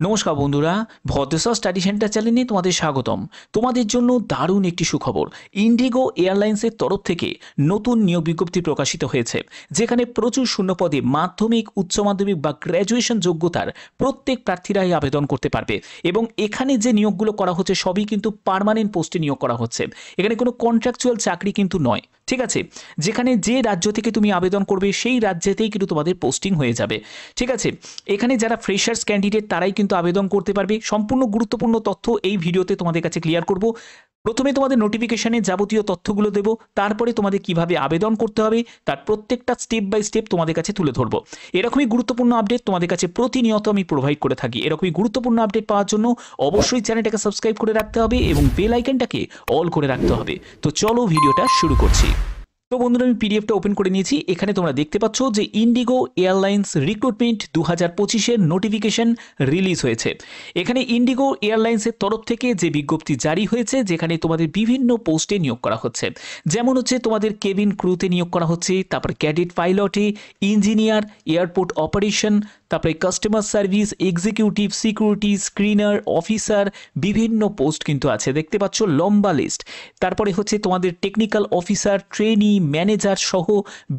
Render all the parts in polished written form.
নমস্কার বন্ধুরা, ভদ্রসা study centre চ্যানেলে তোমাদের স্বাগতম। তোমাদের জন্য দারুণ একটি সুখবর। ইন্ডিগো এয়ারলাইন্সের তরফ থেকে নতুন নিয়োগ বিজ্ঞপ্তি প্রকাশিত হয়েছে, যেখানে প্রচুর শূন্যপদে মাধ্যমিক, উচ্চ মাধ্যমিক বা গ্র্যাজুয়েশন যোগ্যতার প্রত্যেক প্রার্থীরাই আবেদন করতে পারবে। এবং এখানে যে নিয়োগগুলো করা হচ্ছে সবই কিন্তু পার্মানেন্ট পোস্টে নিয়োগ করা হচ্ছে। এখানে কোনো কন্ট্রাকচুয়াল চাকরি কিন্তু নয়, ঠিক আছে। যেখানে যে রাজ্য থেকে তুমি আবেদন করবে সেই রাজ্যেতেই কিন্তু তোমাদের পোস্টিং হয়ে যাবে, ঠিক আছে। এখানে যারা ফ্রেশার্স ক্যান্ডিডেট তারাই কিন্তু আবেদন করতে পারবে। সম্পূর্ণ গুরুত্বপূর্ণ তথ্য এই ভিডিওতে তোমাদের কাছে ক্লিয়ার করব। প্রথমে তোমাদের নোটিফিকেশনে যাবতীয় তথ্যগুলো দেব, তারপরে তোমাদের কিভাবে আবেদন করতে হবে তার প্রত্যেকটা স্টেপ বাই স্টেপ তোমাদের কাছে তুলে ধরবো। এরকমই গুরুত্বপূর্ণ আপডেট তোমাদের কাছে প্রতিনিয়ত আমি প্রোভাইড করে থাকি। এরকমই গুরুত্বপূর্ণ আপডেট পাওয়ার জন্য অবশ্যই চ্যানেলটাকে সাবস্ক্রাইব করে রাখতে হবে এবং বেল আইকনটাকে অল করে রাখতে হবে। তো চলো ভিডিওটা শুরু করছি। তো বন্ধুরা, আমি পিডিএফটা ওপেন করে নিয়েছি। এখানে তোমরা দেখতে পাচ্ছ যে ইন্ডিগো এয়ারলাইন্স রিক্রুটমেন্ট 2025-এর নোটিফিকেশন রিলিজ হয়েছে। এখানে ইন্ডিগো এয়ারলাইন্সের তরফ থেকে যে বিজ্ঞপ্তি জারি হয়েছে, যেখানে তোমাদের বিভিন্ন পোস্টে নিয়োগ করা হচ্ছে। যেমন হচ্ছে তোমাদের কেবিন ক্রুতে নিয়োগ করা হচ্ছে, তারপর ক্যাডেট পাইলটে, ইঞ্জিনিয়ার, এয়ারপোর্ট অপারেশন, তারপরে customer service, executive, security, screener, officer, বিভিন্ন পোস্ট কিন্তু আছে, দেখতে পাচ্ছ লম্বা লিস্ট। তারপরে হচ্ছে তোমাদের টেকনিক্যাল অফিসার, ট্রেনি, ম্যানেজার সহ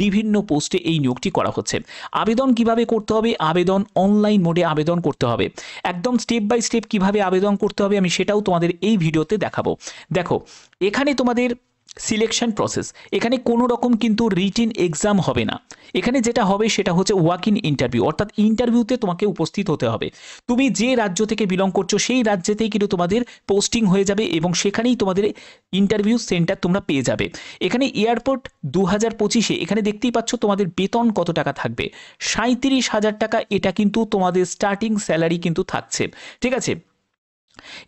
বিভিন্ন পোস্টে এই নিয়োগটি করা হচ্ছে। আবেদন কিভাবে করতে হবে? আবেদন অনলাইন মোডে আবেদন করতে হবে। একদম স্টেপ বাই স্টেপ কিভাবে আবেদন করতে হবে আমি সেটাও তোমাদের এই ভিডিওতে দেখাবো। দেখো, এখানে তোমাদের সিলেকশন প্রসেস, এখানে কোনো রকম কিন্তু রিটিন এক্সাম হবে না। এখানে যেটা হবে সেটা হচ্ছে ওয়াক ইন ইন্টারভিউ, অর্থাৎ ইন্টারভিউতে তোমাকে উপস্থিত হতে হবে। তুমি যে রাজ্য থেকে বিলং করছো সেই রাজ্যেতেই কিন্তু তোমাদের পোস্টিং হয়ে যাবে এবং সেখানেই তোমাদের ইন্টারভিউ সেন্টার তোমরা পেয়ে যাবে। এখানে এয়ারপোর্ট 2025-এ এখানে দেখতেই পাচ্ছ তোমাদের বেতন কত টাকা থাকবে, 37,000 টাকা। এটা কিন্তু তোমাদের স্টার্টিং স্যালারি কিন্তু থাকছে, ঠিক আছে।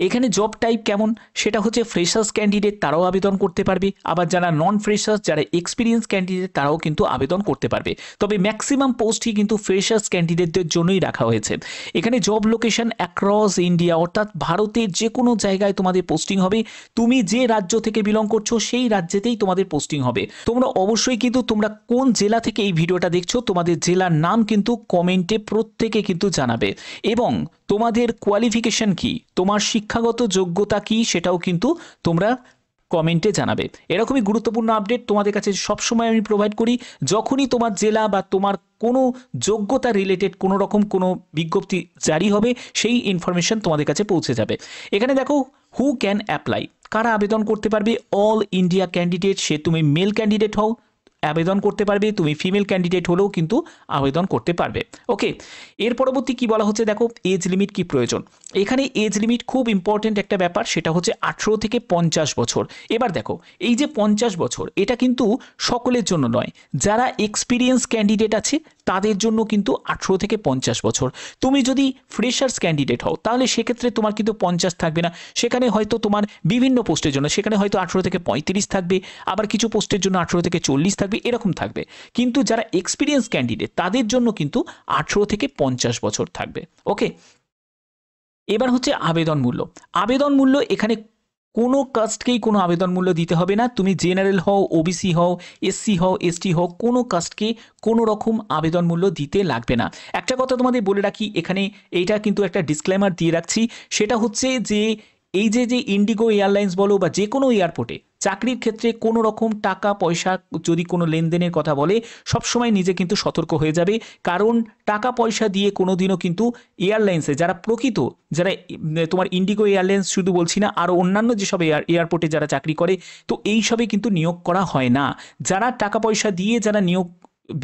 এখানে জব টাইপ কেমন সেটা হচ্ছে ফ্রেশার্স ক্যান্ডিডেট তারাও আবেদন করতে পারবে, আবার যারা নন ফ্রেশার্স, যারা এক্সপিরিয়েন্স ক্যান্ডিডেট তারাও কিন্তু আবেদন করতে পারবে। তবে ম্যাক্সিমাম পোস্টই কিন্তু ফ্রেশার্স ক্যান্ডিডেটদের জন্যই রাখা হয়েছে। এখানে জব লোকেশন অ্যাক্রস ইন্ডিয়া, অর্থাৎ ভারতের যে কোনো জায়গায় তোমাদের পোস্টিং হবে। তুমি যে রাজ্য থেকে বিলং করছো সেই রাজ্যেতেই তোমাদের পোস্টিং হবে। তোমরা অবশ্যই কিন্তু তোমরা কোন জেলা থেকে এই ভিডিওটা দেখছো তোমাদের জেলার নাম কিন্তু কমেন্টে প্রত্যেকে কিন্তু জানাবে, এবং তোমাদের কোয়ালিফিকেশন কি, তোমার শিক্ষাগত যোগ্যতা কি সেটাও কিন্তু তোমরা কমেন্টে জানাবে। এরকমই গুরুত্বপূর্ণ আপডেট তোমাদের কাছে সবসময় আমি প্রোভাইড করি। যখনই তোমার জেলা বা তোমার কোনো যোগ্যতা রিলেটেড কোনো রকম কোনো বিজ্ঞপ্তি জারি হবে সেই ইনফরমেশন তোমাদের কাছে পৌঁছে যাবে। এখানে দেখো, হু ক্যান অ্যাপ্লাই, কারা আবেদন করতে পারবে? অল ইন্ডিয়া ক্যান্ডিডেট, সে তুমি মেল ক্যান্ডিডেট হও আবেদন করতে পারবে, তুমি ফিমেল ক্যান্ডিডেট হলেও কিন্তু আবেদন করতে পারবে। ওকে, এর পরবর্তী কি বলা হচ্ছে দেখো, এজ লিমিট কি প্রয়োজন। এখানে এজ লিমিট খুব ইম্পর্টেন্ট একটা ব্যাপার, সেটা হচ্ছে 18 থেকে 50 বছর। এবার দেখো, এই যে 50 বছর এটা কিন্তু সকলের জন্য নয়, যারা এক্সপিরিয়েন্স ক্যান্ডিডেট আছে তাদের জন্য কিন্তু 18 থেকে 50 বছর। তুমি যদি ফ্রেশার্স ক্যান্ডিডেট হও তাহলে সেক্ষেত্রে তোমার কিন্তু 50 থাকবে না, সেখানে হয়তো তোমার বিভিন্ন পোস্টের জন্য সেখানে হয়তো 18 থেকে 35 থাকবে, আবার কিছু পোস্টের জন্য 18 থেকে 40 থাকবে, এরকম থাকবে। কিন্তু যারা এক্সপিরিয়েন্স ক্যান্ডিডেট তাদের জন্য কিন্তু 18 থেকে 50 বছর থাকবে। ওকে, এবার হচ্ছে আবেদন মূল্য। আবেদন মূল্য এখানে কোনো কাস্টকেই কোনো আবেদন মূল্য দিতে হবে না। তুমি জেনারেল হও, ওবিসি হও, এসসি হও, এসটি হও, কোনো কাস্টকে কোনো রকম আবেদন মূল্য দিতে লাগবে না। একটা কথা তোমাদের বলে রাখি, এখানে এইটা কিন্তু একটা ডিসক্লেমার দিয়ে রাখছি, সেটা হচ্ছে যে এই যে ইন্ডিগো এয়ারলাইন্স বলো বা যে কোনো এয়ারপোর্টে চাকরির ক্ষেত্রে কোনো রকম টাকা পয়সা যদি কোনো লেনদেনের কথা বলে সবসময় নিজে কিন্তু সতর্ক হয়ে যাবে। কারণ টাকা পয়সা দিয়ে কোনো দিনও কিন্তু এয়ারলাইন্সে যারা প্রকৃত, যারা তোমার ইন্ডিগো এয়ারলাইন্স শুধু বলছি না, আরও অন্যান্য যেসব এয়ারপোর্টে যারা চাকরি করে, তো এইসবে কিন্তু নিয়োগ করা হয় না। যারা টাকা পয়সা দিয়ে যারা নিয়োগ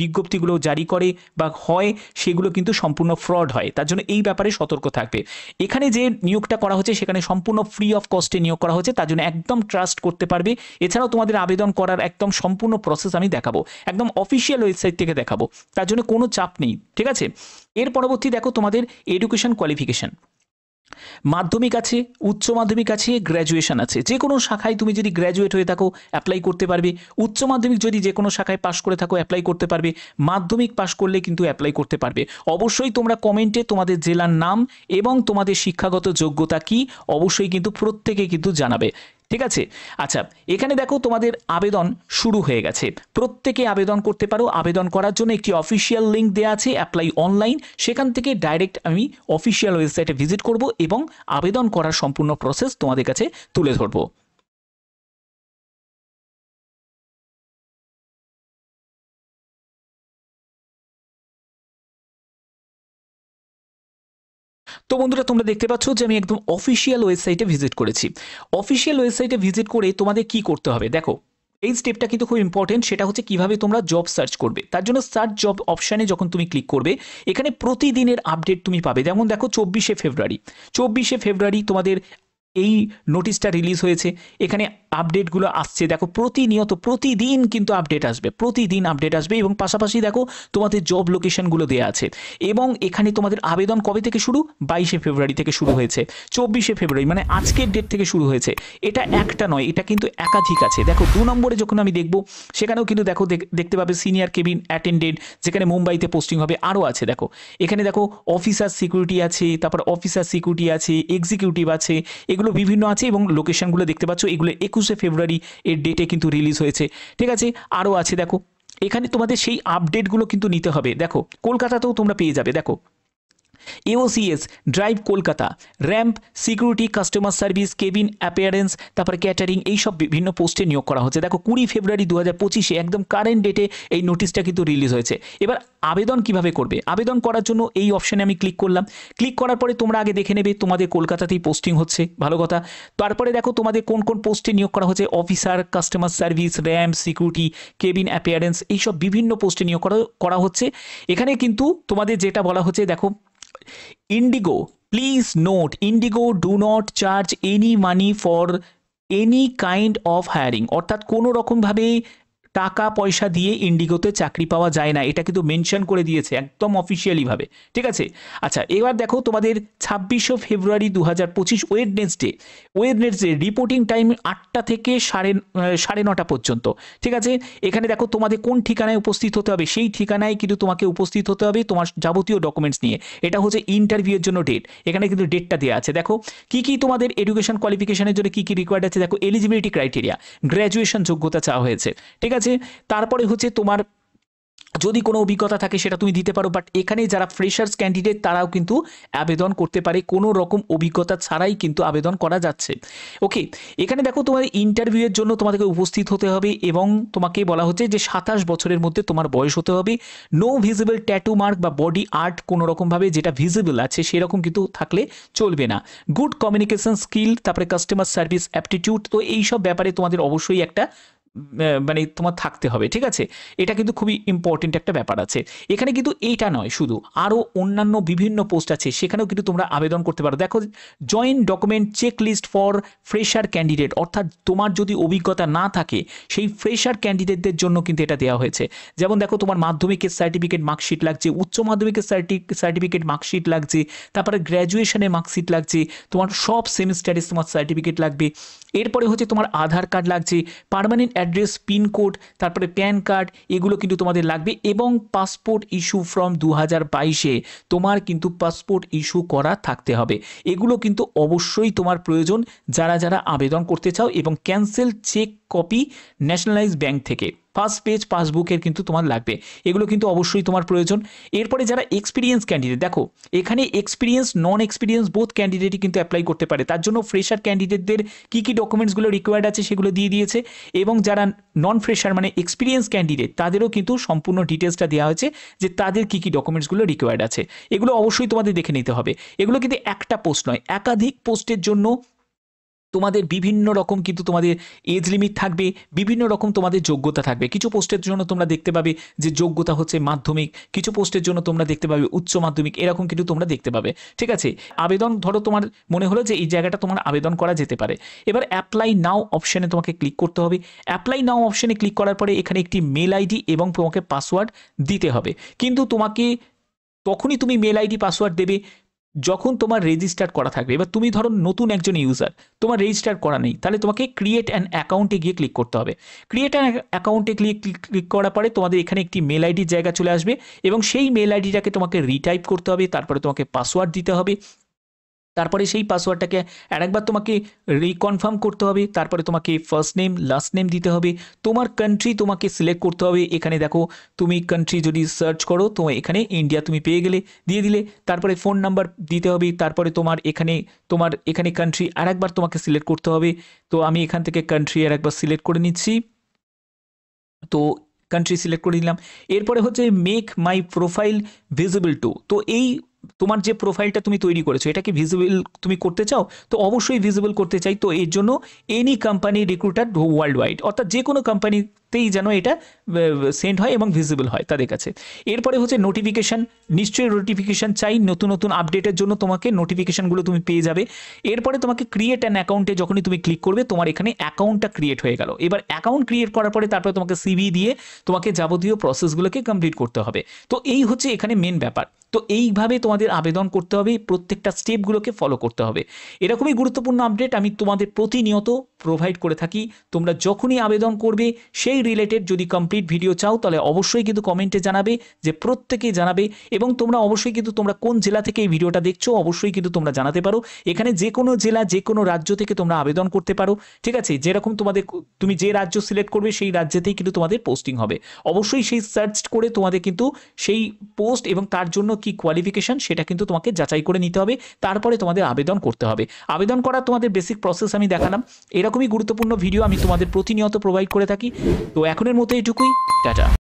বিজ্ঞপ্তিগুলো জারি করে বা হয় সেগুলো কিন্তু সম্পূর্ণ ফ্রড হয়। তার জন্য এই ব্যাপারে সতর্ক থাকবে। এখানে যে নিয়োগটা করা হচ্ছে সেখানে সম্পূর্ণ ফ্রি অফ কস্টে নিয়োগ করা হচ্ছে, তার জন্য একদম ট্রাস্ট করতে পারবে। এছাড়াও তোমাদের আবেদন করার একদম সম্পূর্ণ প্রসেস আমি দেখাবো, একদম অফিসিয়াল ওয়েবসাইট থেকে দেখাবো, তার জন্য কোনো চাপ নেই, ঠিক আছে। এর পরবর্তী দেখো, তোমাদের এডুকেশন কোয়ালিফিকেশন, মাধ্যমিক আছে, উচ্চ মাধ্যমিক আছে, গ্র্যাজুয়েশন আছে। যে কোনো শাখায় তুমি যদি গ্র্যাজুয়েট হয়ে থাকো অ্যাপ্লাই করতে পারবে, উচ্চ মাধ্যমিক যদি যে কোনো শাখায় পাশ করে থাকো অ্যাপ্লাই করতে পারবে, মাধ্যমিক পাশ করলে কিন্তু অ্যাপ্লাই করতে পারবে। অবশ্যই তোমরা কমেন্টে তোমাদের জেলার নাম এবং তোমাদের শিক্ষাগত যোগ্যতা কি অবশ্যই কিন্তু প্রত্যেকে কিন্তু জানাবে। ঠিক আছে। আচ্ছা, এখানে দেখো তোমাদের আবেদন শুরু হয়ে গেছে, প্রত্যেকে আবেদন করতে পারো। আবেদন করার জন্য একটি অফিসিয়াল লিঙ্ক দেওয়া আছে, অ্যাপ্লাই অনলাইন, সেখান থেকে ডাইরেক্ট আমি অফিসিয়াল ওয়েবসাইটে ভিজিট করব এবং আবেদন করার সম্পূর্ণ প্রসেস তোমাদের কাছে তুলে ধরবো। তো বন্ধুরা, তোমরা দেখতে পাচ্ছ যে আমি একদম অফিসিয়াল ওয়েবসাইটে ভিজিট করেছি। অফিসিয়াল ওয়েবসাইটে ভিজিট করে তোমাদের কি করতে হবে দেখো, এই স্টেপটা কিন্তু খুব ইম্পর্টেন্ট, সেটা হচ্ছে কিভাবে তোমরা জব সার্চ করবে। তার জন্য সার্চ জব অপশানে যখন তুমি ক্লিক করবে, এখানে প্রতিদিনের আপডেট তুমি পাবে। যেমন দেখো 24শে ফেব্রুয়ারি তোমাদের এই নোটিশটা রিলিজ হয়েছে, এখানে আপডেটগুলো আসছে। দেখো প্রতিনিয়ত প্রতিদিন কিন্তু আপডেট আসবে, প্রতিদিন আপডেট আসবে এবং পাশাপাশি দেখো তোমাদের জব লোকেশনগুলো দেওয়া আছে। এবং এখানে তোমাদের আবেদন কবে থেকে শুরু, 22শে ফেব্রুয়ারি থেকে শুরু হয়েছে, 24শে ফেব্রুয়ারি মানে আজকের ডেট থেকে শুরু হয়েছে। এটা একটা নয়, এটা কিন্তু একাধিক আছে। দেখো 2 নম্বরে যখন আমি দেখব, সেখানেও কিন্তু দেখো দেখতে পাবে সিনিয়র কেবিন অ্যাটেন্ডেন্ট, যেখানে মুম্বাইতে পোস্টিং হবে। আরও আছে দেখো, এখানে দেখো অফিসার সিকিউরিটি আছে, তারপর অফিসার সিকিউরিটি আছে, এক্সিকিউটিভ আছে, এগুলো বিভিন্ন আছে এবং লোকেশনগুলো দেখতে পাচ্ছ, এগুলো 21শে ফেব্রুয়ারি এর ডেটে কিন্তু রিলিজ হয়েছে। ঠিক আছে, আরও আছে দেখো, এখানে তোমাদের সেই আপডেটগুলো কিন্তু নিতে হবে। দেখো কলকাতাতেও তোমরা পেয়ে যাবে, দেখো AOCS, drive Kolkata, ramp, security, customer service, cabin appearance, তারপরে ক্যাটারিং, এইসব বিভিন্ন পোস্টে নিয়োগ করা হচ্ছে। দেখো 20 ফেব্রুয়ারি 2025 একদম কারেন্ট ডেটে এই নোটিশটা কিন্তু রিলিজ হয়েছে। এবার আবেদন কিভাবে করবে, আবেদন করার জন্য এই অপশানে আমি ক্লিক করলাম। ক্লিক করার পরে তোমরা আগে দেখে নেবে তোমাদের কলকাতাতেই পোস্টিং হচ্ছে, ভালো কথা। তারপরে দেখো তোমাদের কোন কোন পোস্টে নিয়োগ করা হচ্ছে, officer, customer service, ramp, security, cabin appearance, এইসব বিভিন্ন পোস্টে নিয়োগ করা হচ্ছে। এখানে কিন্তু তোমাদের যেটা বলা হচ্ছে দেখো, Indigo, please note, Indigo do not charge any money for any kind of hiring, অর্থাৎ কোনো রকমভাবে টাকা পয়সা দিয়ে ইন্ডিগোতে চাকরি পাওয়া যায় না, এটা কিন্তু মেনশন করে দিয়েছে একদম অফিসিয়ালিভাবে। ঠিক আছে। আচ্ছা, এবার দেখো তোমাদের 26শে ফেব্রুয়ারি 2025 ওয়েডনেসডে রিপোর্টিং টাইম 8টা থেকে সাড়ে 9টা পর্যন্ত। ঠিক আছে, এখানে দেখো তোমাদের কোন ঠিকানায় উপস্থিত হতে হবে, সেই ঠিকানায় কিন্তু তোমাকে উপস্থিত হতে হবে তোমার যাবতীয় ডকুমেন্টস নিয়ে। এটা হচ্ছে ইন্টারভিউয়ের জন্য ডেট, এখানে কিন্তু ডেটটা দেওয়া আছে। দেখো কি কি তোমাদের এডুকেশন কোয়ালিফিকেশনের জন্য কি কি রিকোয়ার্ড আছে, দেখো এলিজিবিলিটি ক্রাইটেরিয়া, গ্র্যাজুয়েশন যোগ্যতা চাওয়া হয়েছে। ঠিক আছে, তারপরে হচ্ছে তোমার যদি কোনো অভিজ্ঞতা থাকে সেটা তুমি দিতে পারো, বাট এখানে যারা ফ্রেশার্স ক্যান্ডিডেট তারাও কিন্তু আবেদন করতে পারে, কোনো রকম অভিজ্ঞতা ছাড়াই কিন্তু আবেদন করা যাচ্ছে। ওকে, এখানে দেখো তোমার ইন্টারভিউয়ের জন্য তোমাদেরকে উপস্থিত হতে হবে এবং তোমাকে বলা হচ্ছে যে 27 বছরের মধ্যে তোমার বয়স হতে হবে। নো ভিজিবল ট্যাটু মার্ক বা বডি আর্ট কোনো রকমভাবে যেটা ভিজিবল আছে সেরকম কিন্তু থাকলে চলবে না। গুড কমিউনিকেশন স্কিল, তারপরে কাস্টমার সার্ভিস অ্যাপটিটিউড, তো এইসব ব্যাপারে তোমাদের অবশ্যই একটা মানে তোমার থাকতে হবে। ঠিক আছে, এটা কিন্তু খুবই ইম্পর্টেন্ট একটা ব্যাপার আছে। এখানে কিন্তু এইটা নয়, শুধু আরও অন্যান্য বিভিন্ন পোস্ট আছে, সেখানেও কিন্তু তোমরা আবেদন করতে পারো। দেখো join document checklist for fresher candidate, অর্থাৎ তোমার যদি অভিজ্ঞতা না থাকে সেই ফ্রেশার ক্যান্ডিডেটদের জন্য কিন্তু এটা দেওয়া হয়েছে। যেমন দেখো তোমার মাধ্যমিকের সার্টিফিকেট মার্কশিট লাগছে, উচ্চ মাধ্যমিকের সার্টিফিকেট মার্কশিট লাগছে, তারপরে গ্র্যাজুয়েশনের মার্কশিট লাগছে, তোমার সব সেমিস্টারে তোমার সার্টিফিকেট লাগবে। এরপরে হচ্ছে তোমার আধার কার্ড লাগছে, পার্মানেন্ট অ্যাড্রেস, পিনকোড, তারপরে প্যান কার্ড, এগুলো কিন্তু তোমাদের লাগবে। এবং পাসপোর্ট ইস্যু ফ্রম 2022 তোমার কিন্তু পাসপোর্ট ইস্যু করা থাকতে হবে। এগুলো কিন্তু অবশ্যই তোমার প্রয়োজন যারা যারা আবেদন করতে চাও। এবং cancel check copy nationalise bank থেকে, ফার্স্ট পেজ পাসবুকের কিন্তু তোমার লাগবে, এগুলো কিন্তু অবশ্যই তোমার প্রয়োজন। এরপরে যারা এক্সপিরিয়েন্স ক্যান্ডিডেট, দেখো এখানে এক্সপিরিয়েন্স নন এক্সপিরিয়েন্স বোথ ক্যান্ডিডেটই কিন্তু অ্যাপ্লাই করতে পারে। তার জন্য ফ্রেশার ক্যান্ডিডেটদের কী কী ডকুমেন্টসগুলো রিকোয়ার্ড আছে সেগুলো দিয়ে দিয়েছে, এবং যারা নন ফ্রেশার মানে এক্সপিরিয়েন্স ক্যান্ডিডেট তাদেরও কিন্তু সম্পূর্ণ ডিটেলসটা দেওয়া হয়েছে যে তাদের কী কী ডকুমেন্টসগুলো রিকোয়ার্ড আছে। এগুলো অবশ্যই তোমাদের দেখে নিতে হবে। এগুলো কিন্তু একটা পোস্ট নয়, একাধিক পোস্টের জন্য তোমাদের বিভিন্ন রকম কিন্তু তোমাদের এজ লিমিট থাকবে, বিভিন্ন রকম তোমাদের যোগ্যতা থাকবে। কিছু পোস্টের জন্য তোমরা দেখতে পাবে যে যোগ্যতা হচ্ছে মাধ্যমিক, কিছু পোস্টের জন্য তোমরা দেখতে পাবে উচ্চ মাধ্যমিক, এরকম কিন্তু তোমরা দেখতে পাবে। ঠিক আছে, আবেদন ধরো তোমার মনে হলো যে এই জায়গাটা তোমার আবেদন করা যেতে পারে, এবার অ্যাপ্লাই নাও অপশানে তোমাকে ক্লিক করতে হবে। অ্যাপ্লাই নাও অপশানে ক্লিক করার পরে এখানে একটি মেল আইডি এবং তোমাকে পাসওয়ার্ড দিতে হবে। কিন্তু তোমাকে তখনই তুমি মেল আইডি পাসওয়ার্ড দেবে যখন তোমার রেজিস্টার করা থাকবে। এবার তুমি ধরো নতুন একজন ইউজার, তোমার রেজিস্টার করা নেই, তাহলে তোমাকে ক্রিয়েট অ্যান অ্যাকাউন্টে গিয়ে ক্লিক করতে হবে। ক্রিয়েট অ্যান অ্যাকাউন্টে ক্লিক করার পরে তোমাদের এখানে একটি মেল আইডির জায়গা চলে আসবে এবং সেই মেল আইডিটাকে তোমাকে রিটাইপ করতে হবে, তারপরে তোমাকে পাসওয়ার্ড দিতে হবে। তারপরে সেই পাসওয়ার্ডটাকে আরেকবার তোমাকে রিকনফার্ম করতে হবে। তারপরে তোমাকে ফার্স্ট নেম লাস্ট নেম দিতে হবে। তোমার কান্ট্রি তোমাকে সিলেক্ট করতে হবে। এখানে দেখো তুমি কান্ট্রি যদি সার্চ করো তো এখানে ইন্ডিয়া তুমি পেয়ে গেলে, দিয়ে দিলে। তারপরে ফোন নাম্বার দিতে হবে। তারপরে তোমার এখানে কান্ট্রি আরেকবার তোমাকে সিলেক্ট করতে হবে। তো আমি এখান থেকে কান্ট্রি আরেকবার সিলেক্ট করে নিচ্ছি। তো কান্ট্রি সিলেক্ট করে নিলাম। এরপরে হচ্ছে মেক মাই প্রোফাইল ভিজিবল টু। তো এই তোমার যে প্রোফাইলটা তুমি তৈরি করেছো এটাকে ভিজিবল তুমি করতে চাও, তো অবশ্যই ভিজিবল করতে চাই। তো এর জন্য any company recruiter world wide, অর্থাৎ যে কোনো কোম্পানিতেই যেন এটা সেন্ড হয় এবং ভিজিবল হয় তাদের কাছে। এরপরে হচ্ছে নোটিফিকেশান, নিশ্চয়ই নোটিফিকেশান চাই, নতুন নতুন আপডেটের জন্য তোমাকে নোটিফিকেশানগুলো তুমি পেয়ে যাবে। এরপরে তোমাকে ক্রিয়েট অ্যান অ্যাকাউন্টে যখনই তুমি ক্লিক করবে তোমার এখানে অ্যাকাউন্টটা ক্রিয়েট হয়ে গেল। এবার অ্যাকাউন্ট ক্রিয়েট করার পরে তারপরে তোমাকে সিভি দিয়ে তোমাকে যাবতীয় প্রসেসগুলোকে কমপ্লিট করতে হবে। তো এই হচ্ছে এখানে মেন ব্যাপার। তো এইভাবে তোমাদের আবেদন করতে হবে, প্রত্যেকটা স্টেপগুলোকে ফলো করতে হবে। এরকমই গুরুত্বপূর্ণ আপডেট আমি তোমাদের প্রতিনিয়ত প্রোভাইড করে থাকি। তোমরা যখনই আবেদন করবে সেই রিলেটেড যদি কমপ্লিট ভিডিও চাও তাহলে অবশ্যই কিন্তু কমেন্টে জানাবে, যে প্রত্যেকেই জানাবে। এবং তোমরা অবশ্যই কিন্তু তোমরা কোন জেলা থেকে এই ভিডিওটা দেখছো অবশ্যই কিন্তু তোমরা জানাতে পারো। এখানে যে কোনো জেলা যে কোনো রাজ্য থেকে তোমরা আবেদন করতে পারো, ঠিক আছে। যেরকম তুমি যে রাজ্য সিলেক্ট করবে সেই রাজ্যেতেই কিন্তু তোমাদের পোস্টিং হবে। অবশ্যই সেই সার্চ করে তোমাদের কিন্তু সেই পোস্ট এবং তার জন্য কি কোয়ালিফিকেশন সেটা কিন্তু তোমাকে যাচাই করে নিতে হবে। তারপরে তোমাদের আবেদন করতে হবে। আবেদন করার তোমাদের বেসিক প্রসেস আমি দেখালাম। এরকমই গুরুত্বপূর্ণ ভিডিও আমি তোমাদের প্রতিনিয়ত প্রোভাইড করে থাকি। তো এখনের মতো এটুকুই, টাটা।